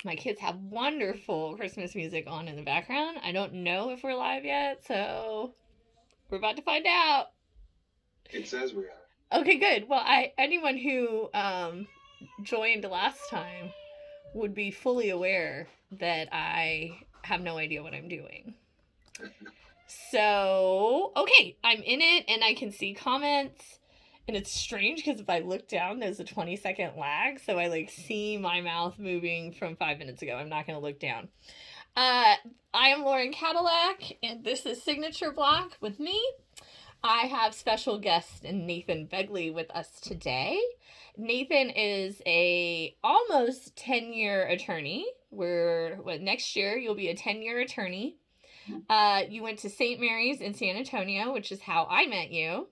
My kids have wonderful Christmas music on in the background. I don't know if we're live yet, so we're about to find out. It says we are. Okay, good. Well, anyone who joined last time would be fully aware that I have no idea what I'm doing. So, okay, I'm in it and I can see comments. And it's strange because if I look down, there's a 20-second lag. So I like see my mouth moving from 5 minutes ago. I'm not going to look down. Uh, I am Lauren Cadillac, and this is Signature Block with me. I have special guest Nathan Begley with us today. Nathan is a almost 10-year attorney. Next year you'll be a 10-year attorney. You went to St. Mary's in San Antonio, which is how I met you.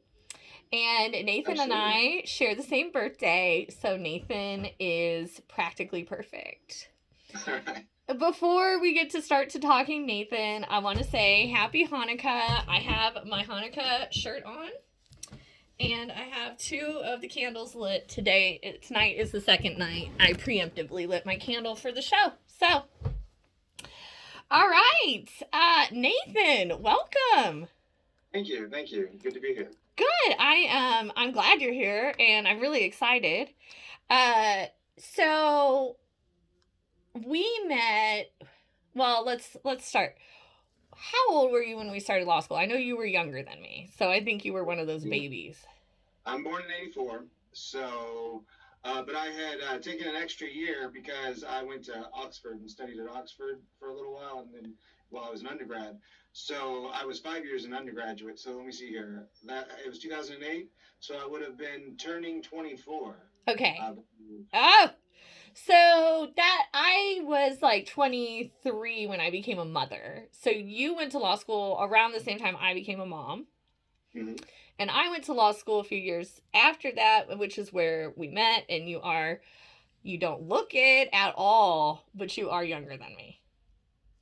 And Nathan and I share the same birthday, so Nathan is practically perfect. All right. Before we get to start to talking, Nathan, I want to say Happy Hanukkah. I have my Hanukkah shirt on, and I have 2 of the candles lit today. Tonight is the second night. I preemptively lit my candle for the show. So, all right, Nathan, welcome. Thank you. Good to be here. Good. I'm glad you're here, and I'm really excited. So we met. Well, let's start. How old were you when we started law school? I know you were younger than me, so I think you were one of those babies. I'm born in '84, so but I had taken an extra year because I went to Oxford and studied at Oxford for a little while, and then while I was an undergrad. So I was 5 years an undergraduate. So let me see here. That it was 2008. So I would have been turning 24. Okay. Uh, Oh, so that I was like 23 when I became a mother. So you went to law school around the same time I became a mom. mhm. And I went to law school a few years after that, which is where we met. And you don't look it at all, but you are younger than me.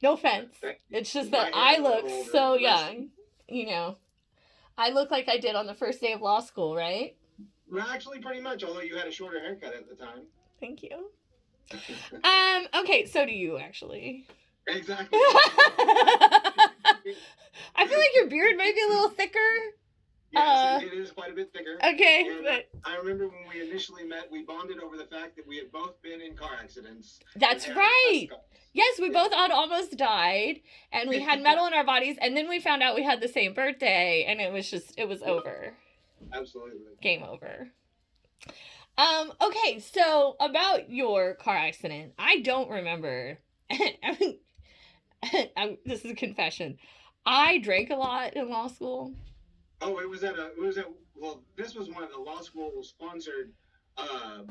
No offense. It's just My that hair's I a little look older. so young. You know, I look like I did on the first day of law school, right? Well, actually, pretty much. Although you had a shorter haircut at the time. Thank you. Okay, so do you actually. Exactly. I feel like your beard might be a little thicker. Yes, it is quite a bit thicker. Okay, And but I remember when we initially met, we bonded over the fact that we had both been in car accidents. that's right. Yes, we both had almost died, and we had metal in our bodies, and then we found out we had the same birthday, and it was over. Absolutely. Game over. Okay, so about your car accident, I don't remember. This is a confession. I drank a lot in law school. Oh, well, this was one of the law school sponsored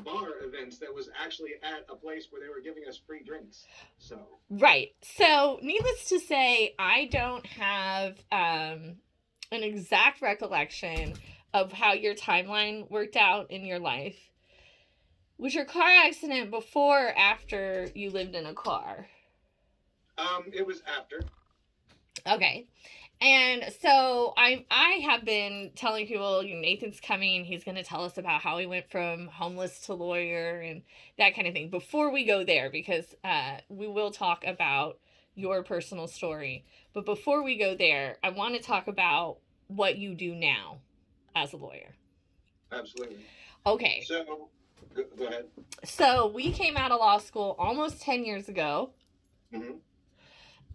bar events that was actually at a place where they were giving us free drinks. So. Right. So, needless to say, I don't have an exact recollection of how your timeline worked out in your life. Was your car accident before or after you lived in a car? It was after. Okay. And so I have been telling people, Nathan's coming. He's going to tell us about how he went from homeless to lawyer and that kind of thing. Before we go there, because we will talk about your personal story. But before we go there, I want to talk about what you do now as a lawyer. Absolutely. Okay. So, go ahead. So we came out of law school almost 10 years ago. Mm-hmm.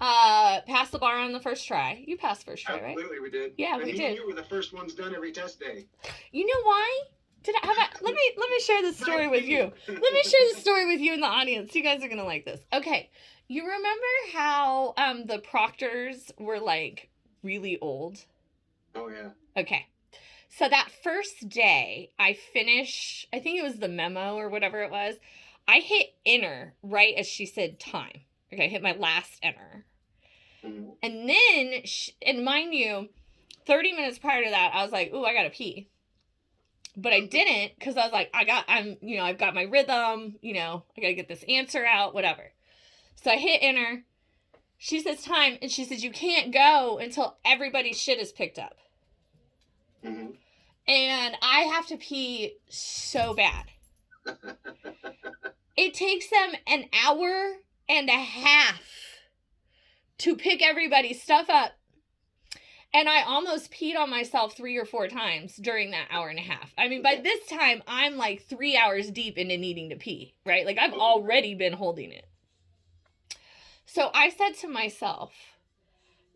Passed the bar on the first try. You passed first try, right? Absolutely, we did. Yeah, and we did. You were the first ones done every test day. You know why? Let me share this story with you. Let me share the story with you in the audience. You guys are gonna like this. Okay, you remember how the proctors were like really old? Oh yeah. Okay, so that first day I think it was the memo or whatever it was. I hit enter right as she said time. Okay, I hit my last enter. Mm-hmm. And then, and mind you, 30 minutes prior to that, I was like, ooh, I gotta pee. But I didn't, because I was like, I've got my rhythm, I gotta get this answer out, whatever. So I hit enter. She says time, and she says, you can't go until everybody's shit is picked up. Mm-hmm. And I have to pee so bad. It takes them an hour and a half to pick everybody's stuff up. And I almost peed on myself 3 or 4 times during that hour and a half. I mean, by this time, I'm like 3 hours deep into needing to pee, right? Like, I've already been holding it. So I said to myself,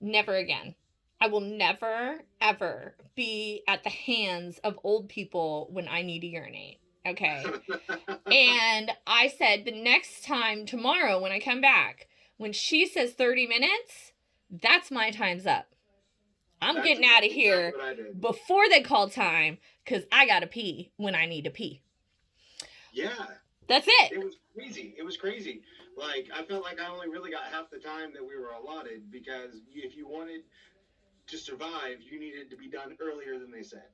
never again. I will never, ever be at the hands of old people when I need to urinate. Okay. And I said, the next time tomorrow when I come back, when she says 30 minutes, that's my time's up. I'm getting out of here before they call time because I got to pee when I need to pee. Yeah. That's it. It was crazy. It was crazy. Like, I felt like I only really got half the time that we were allotted because if you wanted to survive, you needed to be done earlier than they said.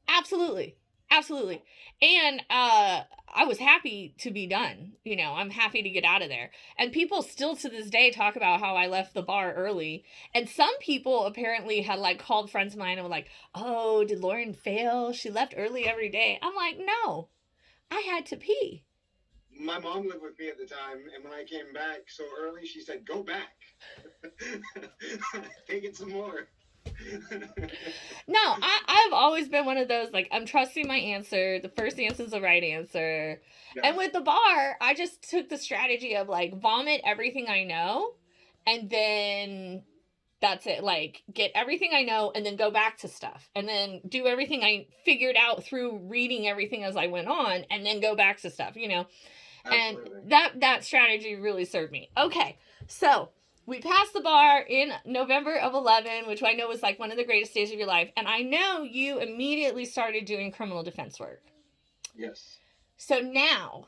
Absolutely. Absolutely. And I was happy to be done. You know, I'm happy to get out of there. And people still to this day talk about how I left the bar early. And some people apparently had like called friends of mine and were like, oh, did Lauren fail? She left early every day. I'm like, no, I had to pee. My mom lived with me at the time, and when I came back so early, she said, go back. Take it some more. No, I've always been one of those, like, I'm trusting my answer. The first answer is the right answer. Yeah. And with the bar, I just took the strategy of, like, vomit everything I know, and then that's it. Like, get everything I know, and then go back to stuff. And then do everything I figured out through reading everything as I went on, and then go back to stuff, you know? Absolutely. And that strategy really served me. Okay, so we passed the bar in November of 11, which I know was like one of the greatest days of your life. And I know you immediately started doing criminal defense work. Yes. So now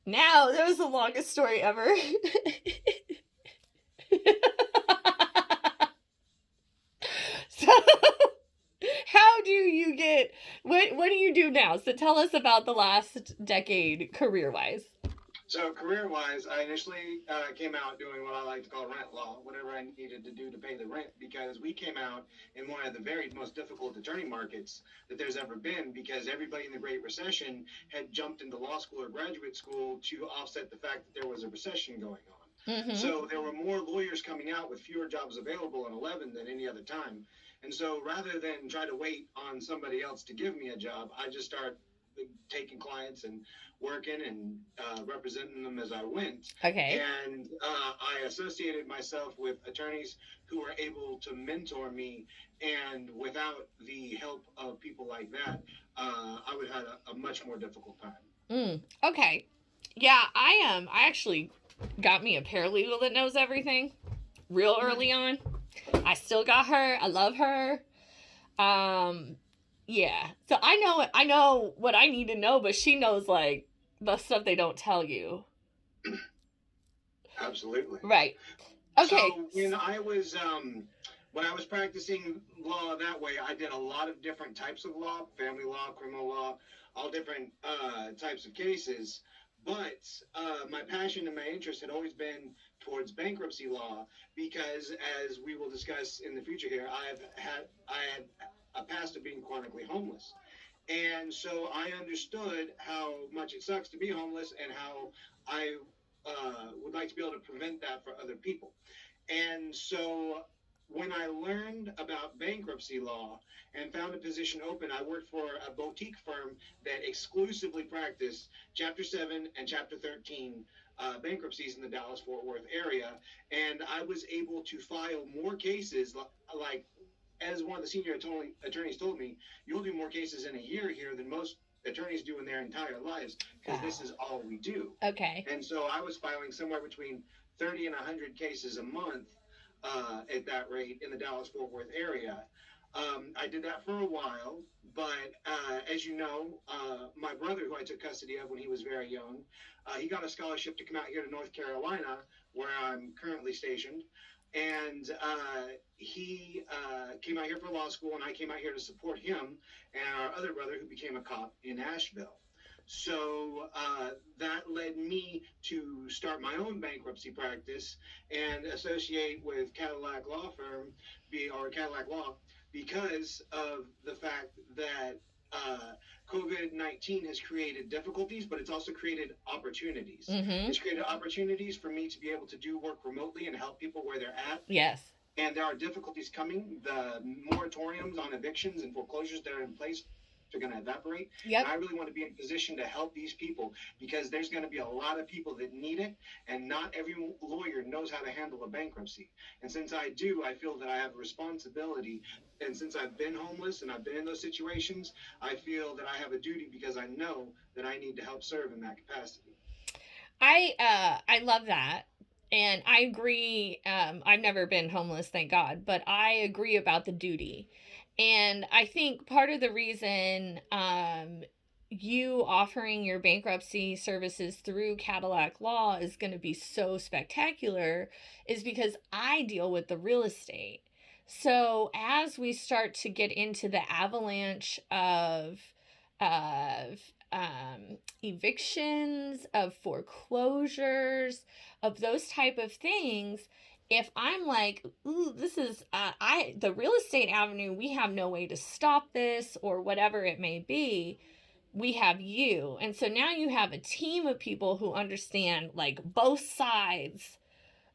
that was the longest story ever. So how do you get, what do you do now? So tell us about the last decade career-wise. So career-wise, I initially came out doing what I like to call rent law, whatever I needed to do to pay the rent, because we came out in one of the very most difficult attorney markets that there's ever been, because everybody in the Great Recession had jumped into law school or graduate school to offset the fact that there was a recession going on. Mm-hmm. So there were more lawyers coming out with fewer jobs available in 11 than any other time. And so rather than try to wait on somebody else to give me a job, I just started taking clients and working and representing them as I went. Okay. And I associated myself with attorneys who were able to mentor me. And without the help of people like that, I would have had a much more difficult time. Okay. Yeah, I actually got me a paralegal that knows everything real early on. I still got her. I love her. Yeah. So I know what I need to know, but she knows like the stuff they don't tell you. Absolutely. Right. Okay. So when I was practicing law that way, I did a lot of different types of law, family law, criminal law, all different types of cases. But my passion and my interest had always been towards bankruptcy law because, as we will discuss in the future here, I had a past of being chronically homeless. And so I understood how much it sucks to be homeless and how I would like to be able to prevent that for other people. And so when I learned about bankruptcy law and found a position open, I worked for a boutique firm that exclusively practiced Chapter 7 and Chapter 13 bankruptcies in the Dallas-Fort Worth area. And I was able to file more cases, like as one of the senior attorneys told me, you'll do more cases in a year here than most attorneys do in their entire lives because this is all we do. Okay. And so I was filing somewhere between 30 and 100 cases a month at that rate in the Dallas-Fort Worth area. I did that for a while, but as you know, my brother, who I took custody of when he was very young, he got a scholarship to come out here to North Carolina, where I'm currently stationed. And he came out here for law school, and I came out here to support him and our other brother, who became a cop in Asheville. So that led me to start my own bankruptcy practice and associate with Cadillac Law, because of the fact that uh, COVID-19 has created difficulties, but it's also created opportunities. Mm-hmm. It's created opportunities for me to be able to do work remotely and help people where they're at. Yes. And there are difficulties coming. The moratoriums on evictions and foreclosures that are in place are going to evaporate. And Yep. I really want to be in a position to help these people because there's going to be a lot of people that need it, and not every lawyer knows how to handle a bankruptcy. And since I do, I feel that I have a responsibility. And since I've been homeless and I've been in those situations, I feel that I have a duty because I know that I need to help serve in that capacity. I love that. And I agree. I've never been homeless, thank God, but I agree about the duty. And I think part of the reason you offering your bankruptcy services through Cadillac Law is going to be so spectacular is because I deal with the real estate. So as we start to get into the avalanche of evictions, of foreclosures, of those type of things, if I'm like, ooh, this is the real estate avenue, we have no way to stop this or whatever it may be, we have you. And so now you have a team of people who understand like both sides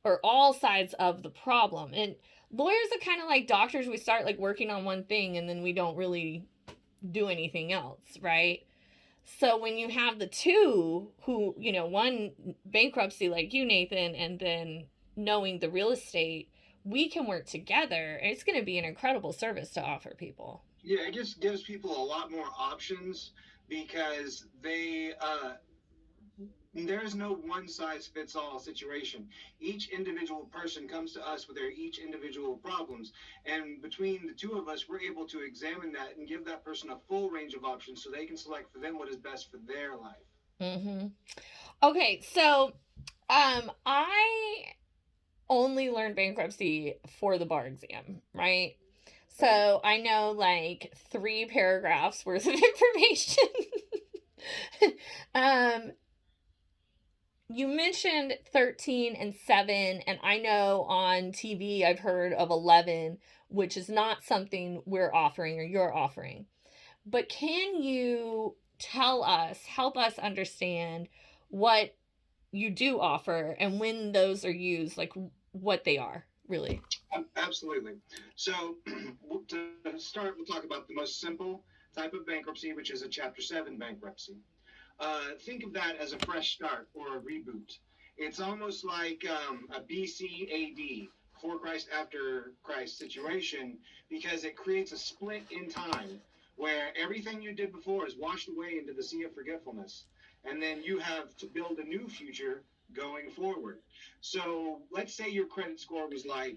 or all sides of the problem. And lawyers are kind of like doctors, we start like working on one thing and then we don't really do anything else, right? So when you have the two who, one bankruptcy like you, Nathan, and then knowing the real estate, we can work together. It's going to be an incredible service to offer people. Yeah, it just gives people a lot more options because there's no one size fits all situation. Each individual person comes to us with their each individual problems, and between the two of us, we're able to examine that and give that person a full range of options so they can select for them what is best for their life. Mm-hmm. Okay, so I only learned bankruptcy for the bar exam, right? So I know like 3 paragraphs worth of information. um, you mentioned 13 and 7, and I know on TV I've heard of 11, which is not something we're offering or you're offering. But can you help us understand what you do offer and when those are used, like what they are, really? Absolutely. So, to start, we'll talk about the most simple type of bankruptcy, which is a Chapter 7 bankruptcy. Think of that as a fresh start or a reboot. It's almost like a BC AD, before Christ, after Christ situation, because it creates a split in time where everything you did before is washed away into the sea of forgetfulness. And then you have to build a new future going forward. So let's say your credit score was like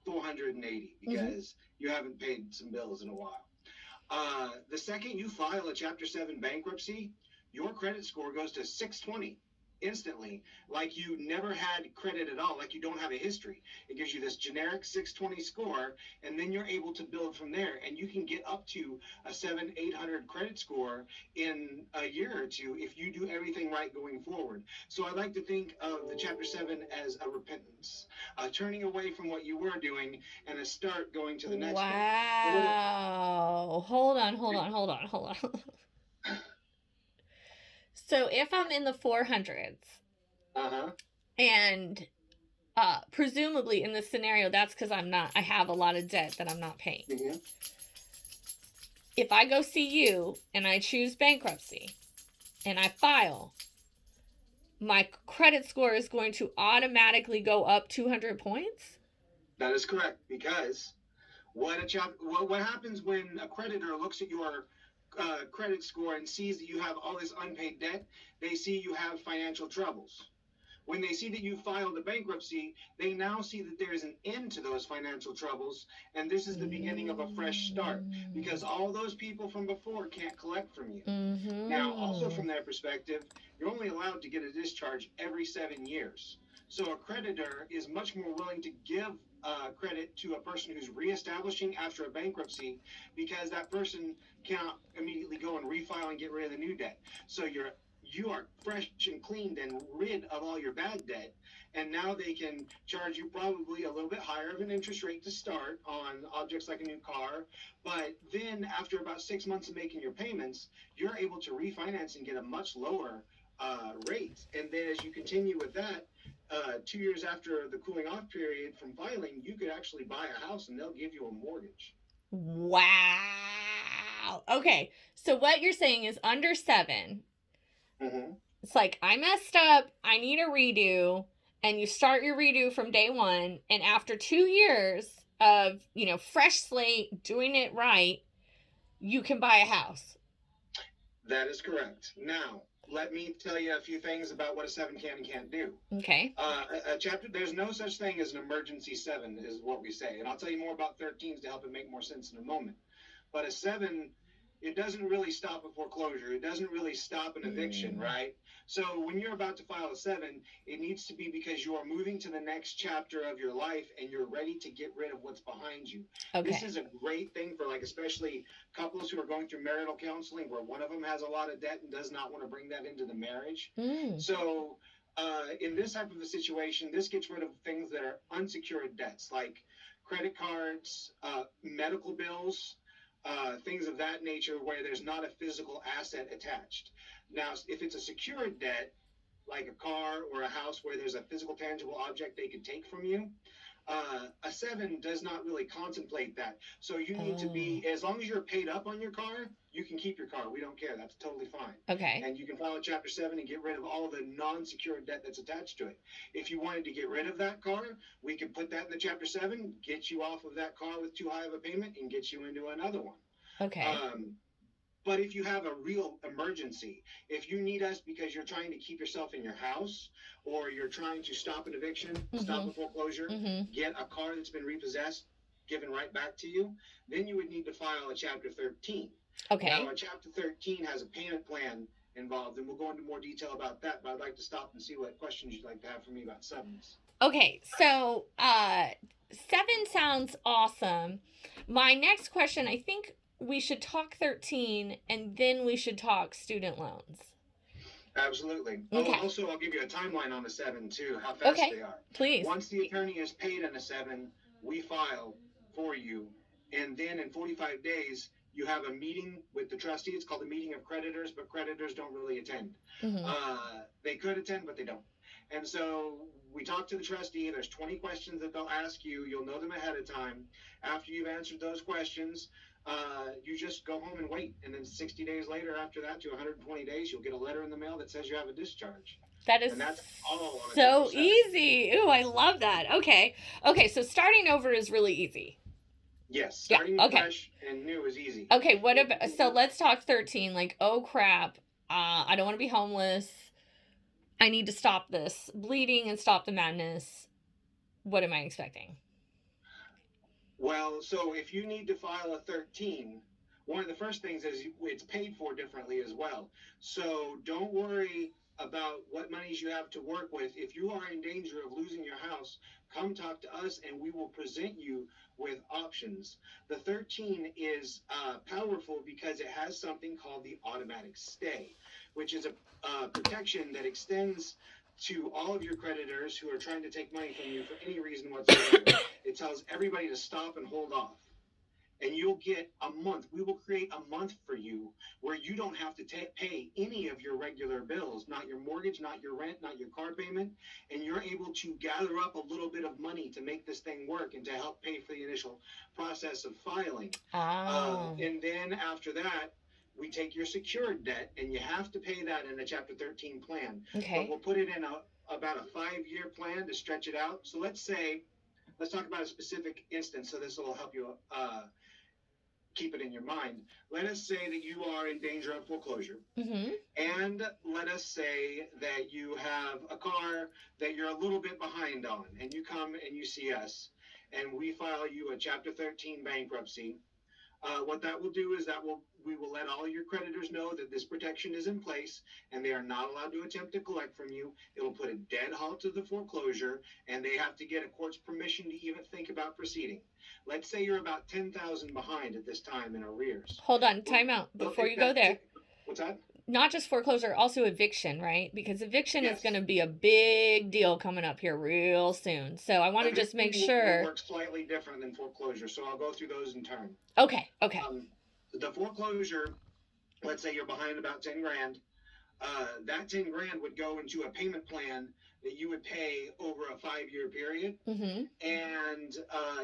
480 Mm-hmm. because you haven't paid some bills in a while. The second you file a Chapter 7 bankruptcy, your credit score goes to 620 instantly, like you never had credit at all, like you don't have a history. It gives you this generic 620 score, and then you're able to build from there. And you can get up to a 800 credit score in a year or two if you do everything right going forward. So I like to think of the Chapter 7 as a repentance, turning away from what you were doing and a start going to the next one. Wow. Hold on, hold on, hold on, hold on. So if I'm in the 400s Uh-huh. and presumably in this scenario, that's because I have a lot of debt that I'm not paying. Mm-hmm. If I go see you and I choose bankruptcy and I file, my credit score is going to automatically go up 200 points? That is correct, because what happens when a creditor looks at your credit score and sees that you have all this unpaid debt? They see you have financial troubles. When they see that you filed a bankruptcy, they now see that there is an end to those financial troubles, and this is the beginning of a fresh start because all those people from before can't collect from you. Mm-hmm. Now, also from their perspective, you're only allowed to get a discharge every 7 years. So a creditor is much more willing to give credit to a person who's reestablishing after a bankruptcy because that person cannot immediately go and refile and get rid of the new debt. So you are fresh and cleaned and rid of all your bad debt. And now they can charge you probably a little bit higher of an interest rate to start on objects like a new car. But then after about 6 months of making your payments, you're able to refinance and get a much lower rate. And then as you continue with that, 2 years after the cooling off period from filing, you could actually buy a house and they'll give you a mortgage. Wow. Okay. So what you're saying is under 7, Mm-hmm. it's like, I messed up, I need a redo, and you start your redo from day 1, and after 2 years of, fresh slate, doing it right, you can buy a house. That is correct. Now, let me tell you a few things about what a 7 can and can't do. Okay. A chapter, there's no such thing as an emergency 7, is what we say. And I'll tell you more about 13s to help it make more sense in a moment. But a 7, it doesn't really stop a foreclosure. It doesn't really stop an eviction, right? So when you're about to file a 7, it needs to be because you are moving to the next chapter of your life and you're ready to get rid of what's behind you. Okay. This is a great thing for, like, especially couples who are going through marital counseling where one of them has a lot of debt and does not want to bring that into the marriage. So in this type of a situation, this gets rid of things that are unsecured debts like credit cards, medical bills, things of that nature where there's not a physical asset attached. Now, if it's a secured debt, like a car or a house where there's a physical, tangible object they could take from you, a 7 does not really contemplate that. So you need to be, as long as you're paid up on your car, you can keep your car. We don't care. That's totally fine. Okay. And you can file a Chapter 7 and get rid of all the non-secured debt that's attached to it. If you wanted to get rid of that car, we can put that in the Chapter 7, get you off of that car with too high of a payment, and get you into another one. Okay. But if you have a real emergency, if you need us because you're trying to keep yourself in your house, or you're trying to stop an eviction, stop a foreclosure, get a car that's been repossessed, given right back to you, then you would need to file a Chapter 13. Okay. Now, a Chapter 13 has a payment plan involved, and we'll go into more detail about that, but I'd like to stop and see what questions you'd like to have for me about 7s. Okay, so 7 sounds awesome. My next question, I think we should talk 13 and then we should talk student loans. Absolutely. Okay. Also, I'll give you a timeline on the 7 too, how fast they are. Please. Once the attorney is paid on a 7, we file for you, and then in 45 days, you have a meeting with the trustee. It's called a meeting of creditors, but creditors don't really attend. They could attend, but they don't. And so we talk to the trustee. There's 20 questions that they'll ask you. You'll know them ahead of time. After you've answered those questions, you just go home and wait. And then 60 days later, after that, to 120 days, you'll get a letter in the mail that says you have a discharge. That is so easy. Ooh, I love that. Okay, so starting over is really easy. Yes, starting fresh and new is easy. Okay, what about, so let's talk 13. Like, oh crap, I don't want to be homeless. I need to stop this bleeding and stop the madness. What am I expecting? Well, so if you need to file a 13, one of the first things is it's paid for differently as well. So don't worry about what monies you have to work with. If you are in danger of losing your house, come talk to us and we will present you with options. The 13 is powerful because it has something called the automatic stay, which is a protection that extends to all of your creditors who are trying to take money from you for any reason whatsoever. It tells everybody to stop and hold off. And you'll get a month. We will create a month for you where you don't have to pay any of your regular bills, not your mortgage, not your rent, not your car payment. And you're able to gather up a little bit of money to make this thing work and to help pay for the initial process of filing. And then after that, we take your secured debt, and you have to pay that in a Chapter 13 plan. Okay. But we'll put it in about a 5-year plan to stretch it out. So let's talk about a specific instance, so this will help you keep it in your mind. Let us say that you are in danger of foreclosure. And let us say that you have a car that you're a little bit behind on, and you come and you see us, and we file you a Chapter 13 bankruptcy. What that will do is we will let all your creditors know that this protection is in place and they are not allowed to attempt to collect from you. It will put a dead halt to the foreclosure, and they have to get a court's permission to even think about proceeding. Let's say you're about $10,000 behind at this time in arrears. Hold on, time out before you go there. What's that? not just foreclosure, also eviction, right? Because eviction is going Yes. to be a big deal coming up here real soon. So I want to just Eviction make will sure. work slightly different than foreclosure, so I'll go through those in turn. Okay, okay. The foreclosure, let's say you're behind about 10 grand, that 10 grand would go into a payment plan that you would pay over a 5-year period, Mm-hmm. and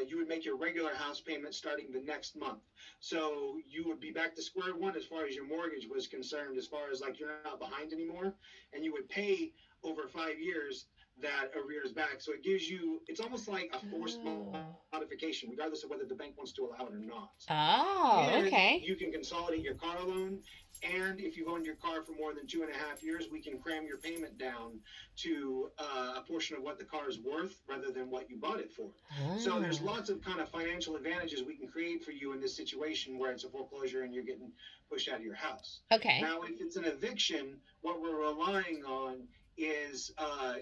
you would make your regular house payment starting the next month. So you would be back to square one as far as your mortgage was concerned, as far as like you're not behind anymore, and you would pay over 5 years that arrears back. So it gives you, it's almost like a forced Oh. modification, regardless of whether the bank wants to allow it or not. Oh, And okay. you can consolidate your car loan. And if you've owned your car for more than 2.5 years, we can cram your payment down to a portion of what the car is worth rather than what you bought it for. So there's Ah. lots of kind of financial advantages we can create for you in this situation where it's a foreclosure and you're getting pushed out of your house. Okay. Now, if it's an eviction, what we're relying on is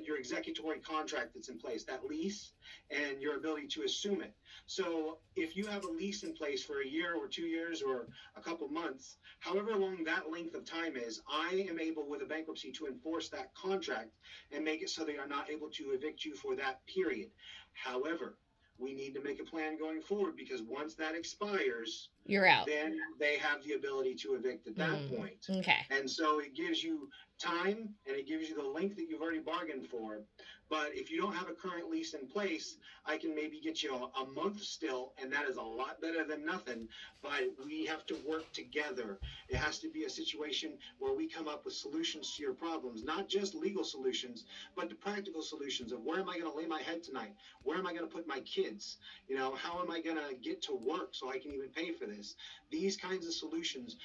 your executory contract that's in place, that lease, and your ability to assume it. So if you have a lease in place for a year or 2 years or a couple months, however long that length of time is, I am able with a bankruptcy to enforce that contract and make it so they are not able to evict you for that period. However, we need to make a plan going forward, because once that expires, You're out. then they have the ability to evict at that point. Okay. And so it gives you time and it gives you the length that you've already bargained for. But if you don't have a current lease in place, I can maybe get you a month still, and that is a lot better than nothing. But we have to work together. It has to be a situation where we come up with solutions to your problems, not just legal solutions, but the practical solutions of where am I going to lay my head tonight? Where am I going to put my kids? How am I going to get to work so I can even pay for this? These kinds of solutions,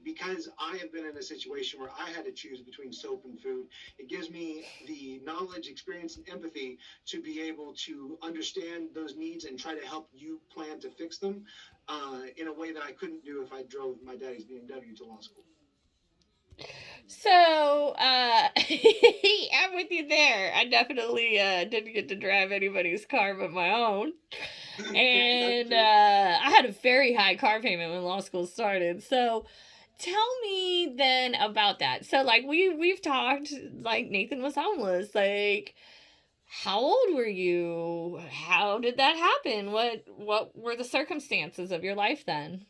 because I have been in a situation where I had to choose between soap and food, it gives me the knowledge, experience, and empathy to be able to understand those needs and try to help you plan to fix them in a way that I couldn't do if I drove my daddy's BMW to law school. So, I'm with you there. I definitely didn't get to drive anybody's car but my own. And I had a very high car payment when law school started. So, tell me then about that. So, like we've talked, like Nathan was homeless. Like, how old were you? How did that happen? What were the circumstances of your life then?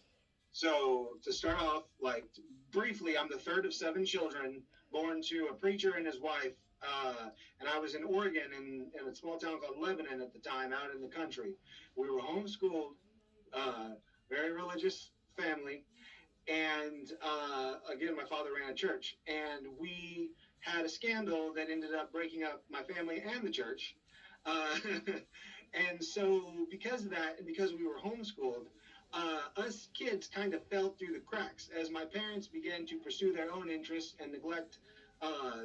So to start off, like briefly, I'm the third of 7 children, born to a preacher and his wife. And I was in Oregon in a small town called Lebanon at the time, out in the country. We were homeschooled, very religious family. And again, my father ran a church. And we had a scandal that ended up breaking up my family and the church. Uh, and so, because of that, and because we were homeschooled, us kids kind of fell through the cracks as my parents began to pursue their own interests and neglect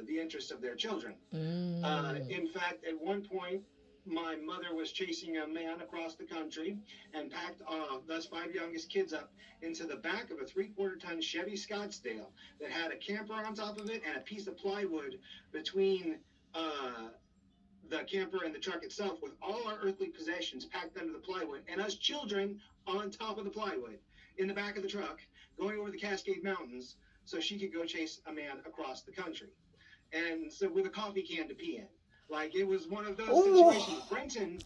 the interests of their children. In fact, at one point, my mother was chasing a man across the country and packed us 5 youngest kids up into the back of a 3/4 ton Chevy Scottsdale that had a camper on top of it and a piece of plywood between the camper and the truck itself, with all our earthly possessions packed under the plywood, and us children on top of the plywood in the back of the truck, going over the Cascade Mountains so she could go chase a man across the country. And so with a coffee can to pee in. Like, it was one of those situations. Brenton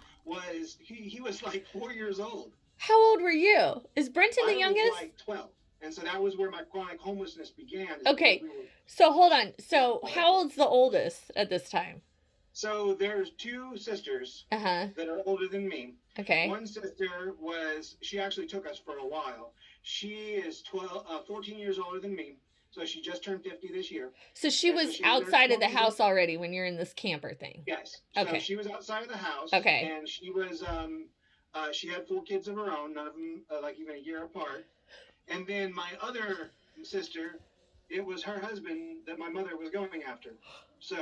he was like 4 years old. How old were you? Is Brenton the I youngest? was like 12. And so that was where my chronic homelessness began. Okay, so hold on. So how old's the oldest at this time? So there's 2 sisters that are older than me. Okay. One sister she actually took us for a while. She is 14 years older than me. So she just turned 50 this year. So she was outside of the house already when you're in this camper thing? Yes. So she was outside of the house. Okay. And she was, she had 4 kids of her own, none of them like even a year apart. And then my other sister, it was her husband that my mother was going after. So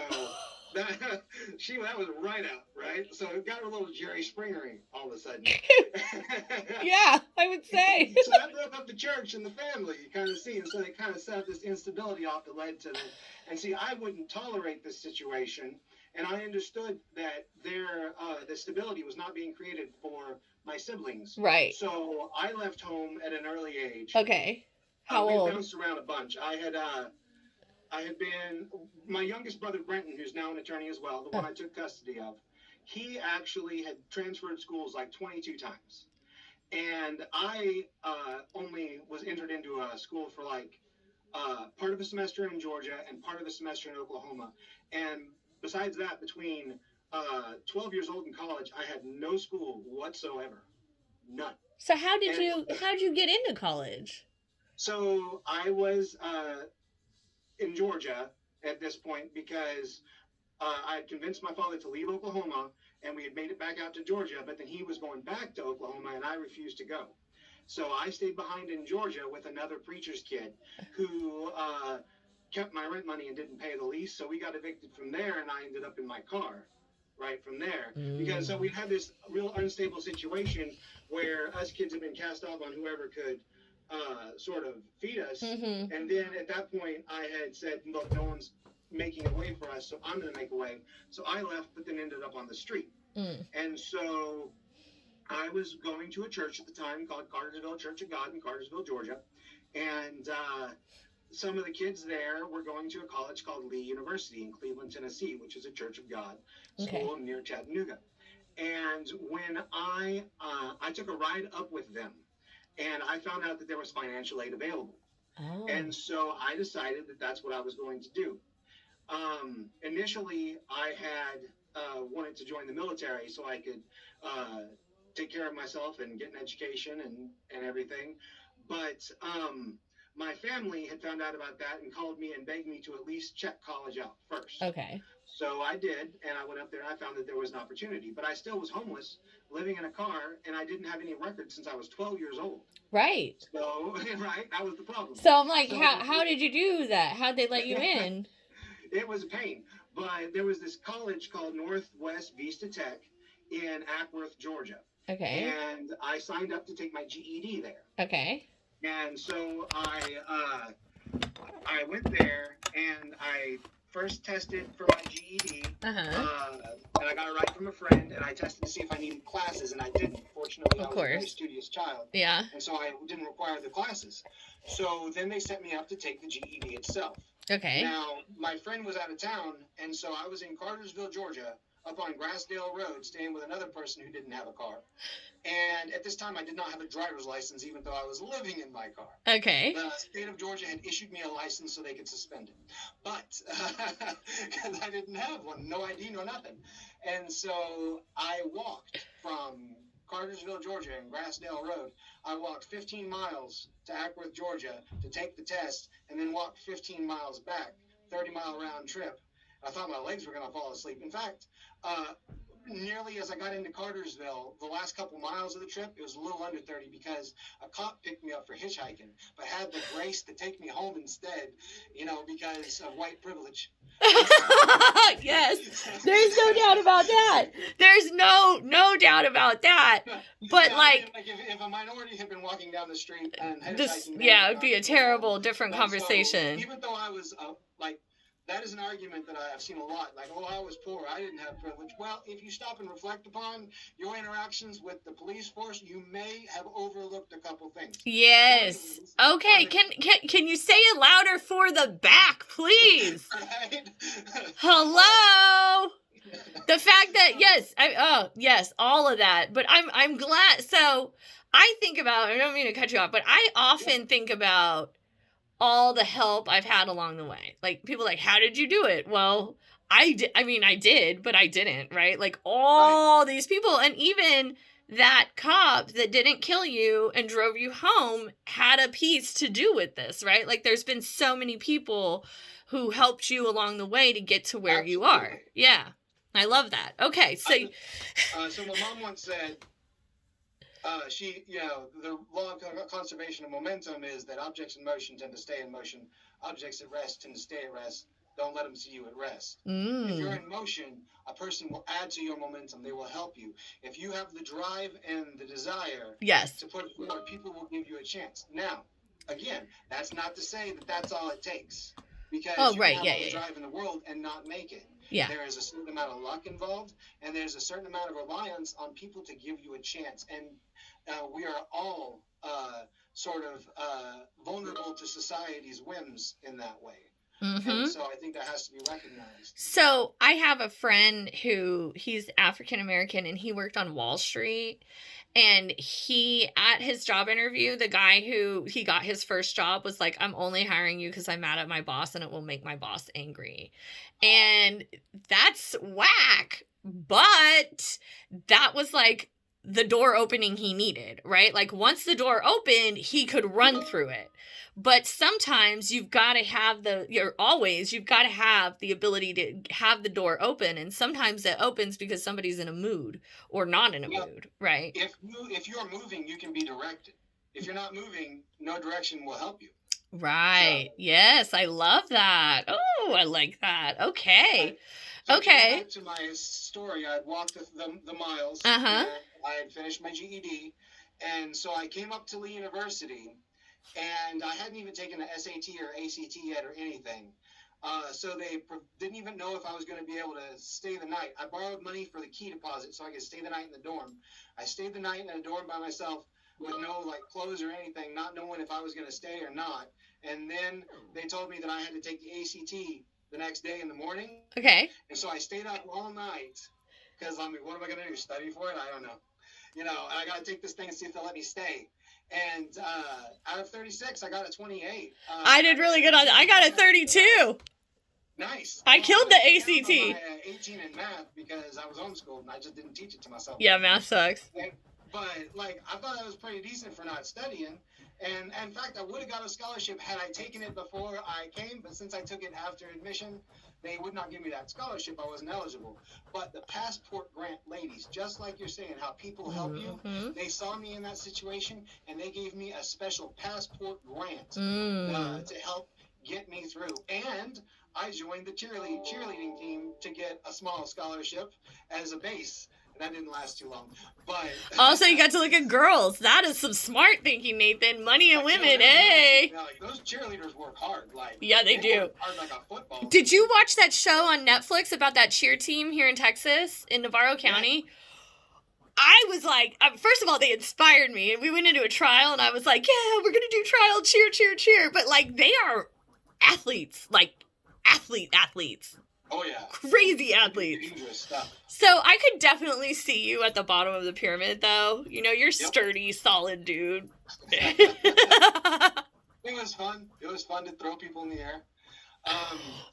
that was right out, right? So it got a little Jerry Springery all of a sudden. Yeah, I would say. So that broke up the church and the family, you kind of see. And so they kind of set up this instability off that led to that. And see, I wouldn't tolerate this situation. And I understood that the stability was not being created for my siblings. Right. So I left home at an early age. Okay. How old? We bounced around a bunch. I had I had been, my youngest brother, Brenton, who's now an attorney as well, the one I took custody of, he actually had transferred schools like 22 times. And I only was entered into a school for like part of a semester in Georgia and part of a semester in Oklahoma. And besides that, between 12 years old in college, I had no school whatsoever. None. So And how did you get into college? so I was in Georgia at this point because I had convinced my father to leave Oklahoma, and we had made it back out to Georgia, but then he was going back to Oklahoma, and I refused to go. So I stayed behind in Georgia with another preacher's kid who kept my rent money and didn't pay the lease. So we got evicted from there, and I ended up in my car right from there. Because so we had this real unstable situation where us kids had been cast off on whoever could sort of feed us. Mm-hmm. And then at that point, I had said, look, no one's making a way for us, so I'm going to make a way. So I left, but then ended up on the street. And so I was going to a church at the time called Cartersville Church of God in Cartersville, Georgia. And some of the kids there were going to a college called Lee University in Cleveland, Tennessee, which is a Church of God school near Chattanooga. And when I took a ride up with them, and I found out that there was financial aid available. Oh. And so I decided that that's what I was going to do. Initially, I had wanted to join the military so I could take care of myself and get an education and everything. But my family had found out about that and called me and begged me to at least check college out first. Okay. So I did, and I went up there and I found that there was an opportunity. But I still was homeless, living in a car, and I didn't have any records since I was 12 years old. Right. So, right, that was the problem. So I'm like, how did you do that? How'd they let you in? It was a pain. But there was this college called Northwest Vista Tech in Ackworth, Georgia. Okay. And I signed up to take my GED there. Okay. And so I went there and I first tested for my GED. And I got it right from a friend, and I tested to see if I needed classes, and I didn't. Fortunately, I was a very studious child. Yeah. And so I didn't require the classes. So then they set me up to take the GED itself. Okay. Now, my friend was out of town, and so I was in Cartersville, Georgia, up on Grassdale Road, staying with another person who didn't have a car. And at this time, I did not have a driver's license, even though I was living in my car. Okay. The state of Georgia had issued me a license so they could suspend it. But, because I didn't have one, no ID, no nothing. And so I walked from Cartersville, Georgia, and Grassdale Road. I walked 15 miles to Ackworth, Georgia, to take the test, and then walked 15 miles back, 30-mile round trip. I thought my legs were going to fall asleep. In fact, nearly as I got into Cartersville, the last couple miles of the trip, it was a little under 30 because a cop picked me up for hitchhiking, but had the grace to take me home instead, because of white privilege. Yes, there's no doubt about that. There's no doubt about that. But if a minority had been walking down the street and hitchhiking, it would be a terrible, different conversation. So, even though I was that is an argument that I've seen a lot. Like, oh, I was poor, I didn't have privilege. Well, if you stop and reflect upon your interactions with the police force, you may have overlooked a couple things. Yes. Okay. Can you say it louder for the back, please? Right? Hello. The fact that yes, all of that. But I'm glad. So I think about. I don't mean to cut you off, but I often think about all the help I've had along the way. Like, people like, how did you do it? Well, I did, but I didn't, right? Like, all these people, and even that cop that didn't kill you and drove you home had a piece to do with this, right? Like, there's been so many people who helped you along the way to get to where you are. Yeah. I love that. Okay, so... so my mom once said, the law of conservation of momentum is that objects in motion tend to stay in motion. Objects at rest tend to stay at rest. Don't let them see you at rest. If you're in motion, a person will add to your momentum. They will help you. If you have the drive and the desire to put it forward, people will give you a chance. Now, again, that's not to say that that's all it takes. Because you can have all the drive in the world and not make it. Yeah. There is a certain amount of luck involved, and there's a certain amount of reliance on people to give you a chance. And we are all sort of vulnerable to society's whims in that way. Mm-hmm. And so I think that has to be recognized. So I have a friend who he's African American and he worked on Wall Street. And he, at his job interview, the guy who he got his first job was like, I'm only hiring you because I'm mad at my boss and it will make my boss angry. And that's whack. But that was like the door opening he needed, right? Like once the door opened, he could run through it. But sometimes you've got to have you've got to have the ability to have the door open. And sometimes it opens because somebody's in a mood or not in a mood, right? If you're moving, you can be directed. If you're not moving, no direction will help you. Right. So, yes, I love that. Oh, I like that. Okay. Okay. Back to my story, I'd walked the miles. Uh-huh. I had finished my GED, and so I came up to Lee University, and I hadn't even taken the SAT or ACT yet or anything. So they didn't even know if I was going to be able to stay the night. I borrowed money for the key deposit so I could stay the night in the dorm. I stayed the night in a dorm by myself with no clothes or anything, not knowing if I was going to stay or not. And then they told me that I had to take the ACT the next day in the morning. Okay. And so I stayed up all night because I'm like, what am I going to do? Study for it? I don't know. And I got to take this thing and see if they'll let me stay. And out of 36, I got a 28. I did really good on that. I got a 32. Nice. I killed the ACT. 18 in math because I was homeschooled and I just didn't teach it to myself. Yeah, math sucks. But I thought I was pretty decent for not studying. And in fact, I would have got a scholarship had I taken it before I came. But since I took it after admission, they would not give me that scholarship. I wasn't eligible. But the passport grant ladies, just like you're saying, how people help you, they saw me in that situation and they gave me a special passport grant to help get me through. And I joined the cheerleading team to get a small scholarship as a base. That didn't last too long. But also, you got to look at girls. That is some smart thinking, Nathan. Money and women, hey. Those cheerleaders work hard. Yeah, they do. Work hard like a football team. Did you watch that show on Netflix about that cheer team here in Texas, in Navarro County? Yeah. I was like, first of all, they inspired me. And we went into a trial, and I was like, yeah, we're going to do trial, cheer. But, they are athletes. Athletes. Oh, yeah. Crazy athletes. Dangerous stuff. So I could definitely see you at the bottom of the pyramid, though. You're sturdy, solid dude. It was fun. It was fun to throw people in the air.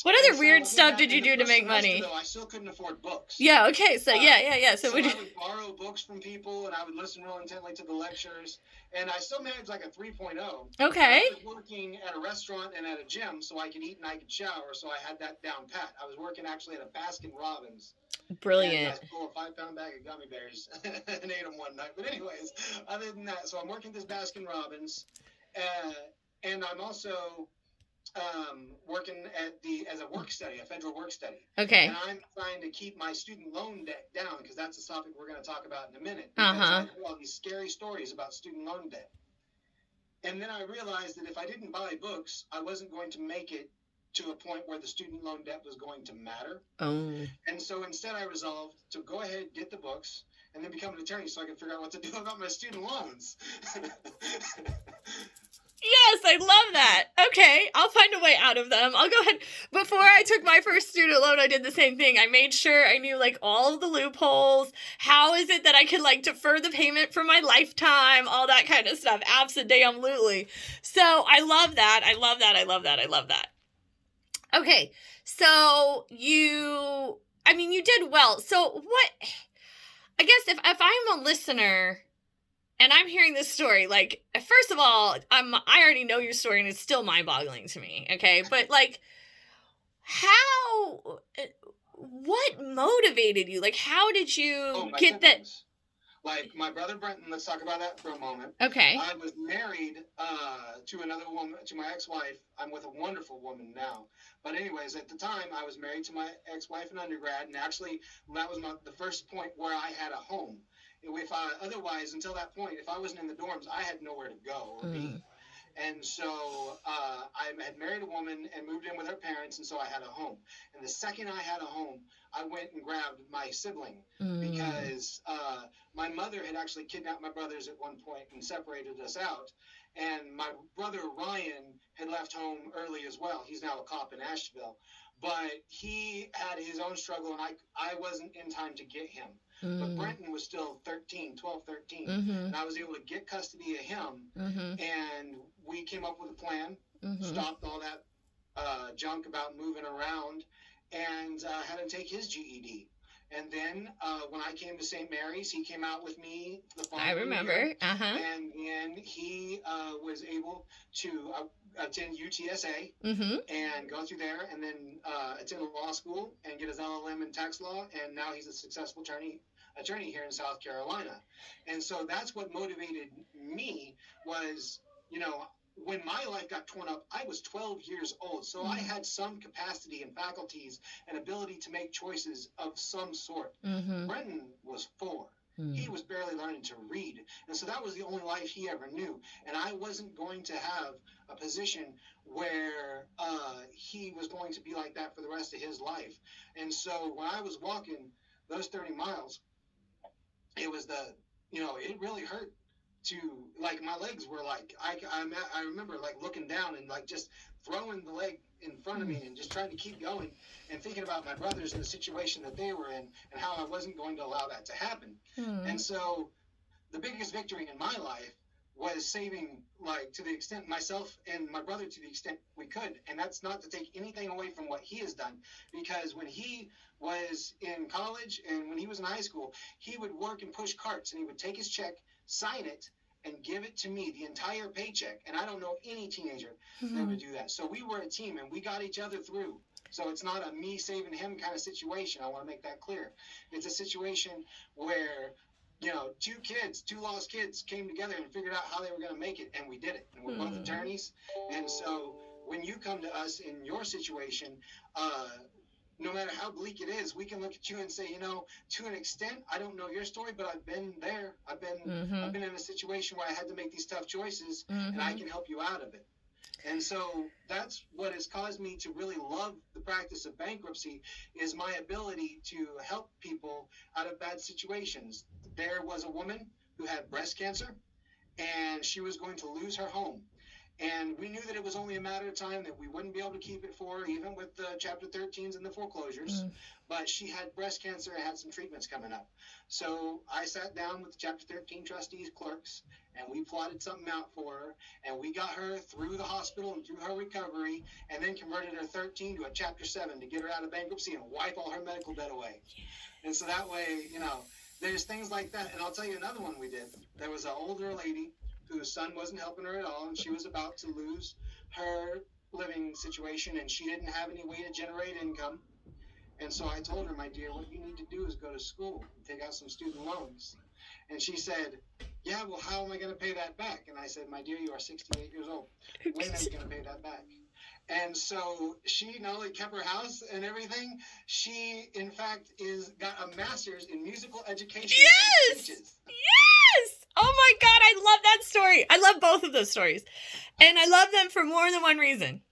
What other weird stuff did you do to make money? Though, I still couldn't afford books. Yeah, okay, so yeah. So I would borrow books from people, and I would listen real intently to the lectures, and I still managed a 3.0. Okay. I was working at a restaurant and at a gym, so I could eat and I could shower, so I had that down pat. I was working actually at a Baskin-Robbins. Brilliant. And I stole a 5-pound bag of gummy bears and ate them one night. But anyways, other than that, so I'm working at this Baskin-Robbins, and I'm also working as a work study, a federal work study. Okay. And I'm trying to keep my student loan debt down because that's a topic we're going to talk about in a minute. Because I hear all these scary stories about student loan debt. And then I realized that if I didn't buy books, I wasn't going to make it to a point where the student loan debt was going to matter. Oh. And so instead I resolved to go ahead, get the books, and then become an attorney so I could figure out what to do about my student loans. Yes, I love that. Okay, I'll find a way out of them. I'll go ahead. Before I took my first student loan, I did the same thing. I made sure I knew all of the loopholes. How is it that I could defer the payment for my lifetime? All that kind of stuff. Absolutely. So I love that. I love that. Okay, so you did well. So what, I guess if I'm a listener and I'm hearing this story, first of all, I already know your story and it's still mind-boggling to me, okay? But, what motivated you? How did you get that? My brother Brenton, let's talk about that for a moment. Okay. I was married to another woman, to my ex-wife. I'm with a wonderful woman now. But anyways, at the time, I was married to my ex-wife in undergrad, and actually, that was the first point where I had a home. Otherwise, until that point, if I wasn't in the dorms, I had nowhere to go or be. And so I had married a woman and moved in with her parents, and so I had a home. And the second I had a home, I went and grabbed my sibling because my mother had actually kidnapped my brothers at one point and separated us out. and my brother Ryan had left home early as well. He's now a cop in Asheville, but he had his own struggle, and I wasn't in time to get him. But Brenton was still 12, 13, and I was able to get custody of him, and we came up with a plan, stopped all that junk about moving around, and had him take his GED. And then when I came to St. Mary's, he came out with me the following year. I remember. And then he was able to attend UTSA and go through there, and then attend law school and get his LLM in tax law. And now he's a successful attorney here in South Carolina. And so that's what motivated me was, you know, when my life got torn up, I was 12 years old. So I had some capacity and faculties and ability to make choices of some sort. Brenton was 4. He was barely learning to read. And so that was the only life he ever knew. And I wasn't going to have a position where he was going to be like that for the rest of his life. And so when I was walking those 30 miles, it was it really hurt. To like my legs were like I remember like looking down and like just throwing the leg in front of me and just trying to keep going and thinking about my brothers and the situation that they were in and how I wasn't going to allow that to happen. And so the biggest victory in my life was saving, like, to the extent myself and my brother to the extent we could. And that's not to take anything away from what he has done, because when he was in college and when he was in high school, he would work and push carts, and he would take his check, sign it, and give it to me, the entire paycheck. And I don't know any teenager that would do that. So we were a team, and we got each other through. So it's not a me saving him kind of situation. I want to make that clear. It's a situation where, you know, two lost kids came together and figured out how they were going to make it, and we did it. And we're both attorneys. And so when you come to us in your situation, no matter how bleak it is, we can look at you and say, you know, to an extent, I don't know your story, but I've been there. I've been in a situation where I had to make these tough choices, and I can help you out of it. And so that's what has caused me to really love the practice of bankruptcy, is my ability to help people out of bad situations. There was a woman who had breast cancer, and she was going to lose her home. And we knew that it was only a matter of time, that we wouldn't be able to keep it for her, even with the Chapter 13s and the foreclosures. But she had breast cancer and had some treatments coming up. So I sat down with the Chapter 13 trustees, clerks, and we plotted something out for her. And we got her through the hospital and through her recovery, and then converted her 13 to a Chapter 7 to get her out of bankruptcy and wipe all her medical debt away. And so that way, you know, there's things like that. And I'll tell you another one we did. There was an older lady whose son wasn't helping her at all, and she was about to lose her living situation, and she didn't have any way to generate income. And so I told her, my dear, what you need to do is go to school and take out some student loans. And she said, yeah, well, how am I going to pay that back? And I said, my dear, you are 68 years old. When are you going to pay that back? And so she not only kept her house and everything, she, in fact, got a master's in musical education. Yes! And speeches. Yes! Oh my God, I love that story. I love both of those stories. And I love them for more than one reason.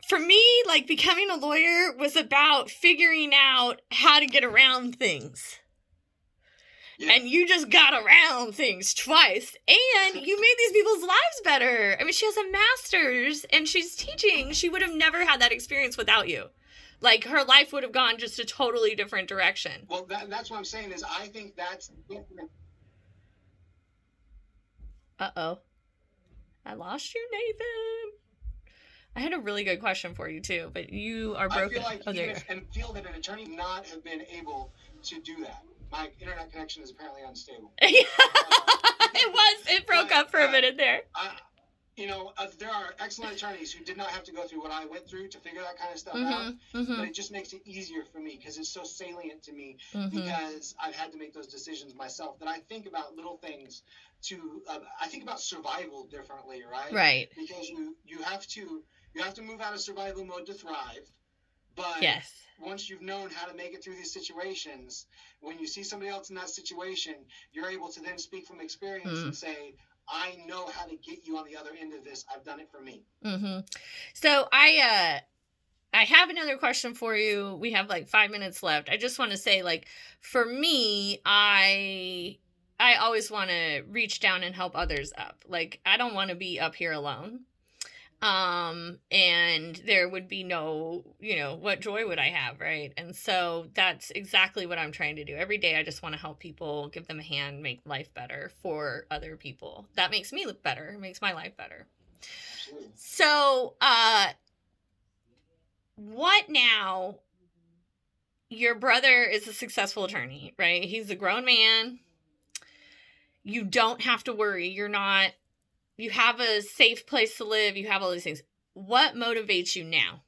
For me, like, becoming a lawyer was about figuring out how to get around things. Yeah. And you just got around things twice. And you made these people's lives better. I mean, she has a master's and she's teaching. She would have never had that experience without you. Like, her life would have gone just a totally different direction. Well, that's what I'm saying is I think that's different. Uh-oh. I lost you, Nathan. I had a really good question for you, too, but you are broken. I feel that an attorney would not have been able to do that. My internet connection is apparently unstable. It broke up for a minute there. There are excellent attorneys who did not have to go through what I went through to figure that kind of stuff out, but it just makes it easier for me because it's so salient to me because I've had to make those decisions myself, that I think about little things I think about survival differently, right? Right. Because you have to move out of survival mode to thrive, but yes. Once you've known how to make it through these situations, when you see somebody else in that situation, you're able to then speak from experience and say, I know how to get you on the other end of this. I've done it for me. So I have another question for you. We have like 5 minutes left. I just want to say, like, for me, I I always want to reach down and help others up. Like, I don't want to be up here alone. And there would be no, what joy would I have, right? And so that's exactly what I'm trying to do. Every day I just want to help people, give them a hand, make life better for other people. That makes me look better, makes my life better. Absolutely. So, what now? Your brother is a successful attorney, right? He's a grown man. You don't have to worry. You have a safe place to live. You have all these things. What motivates you now?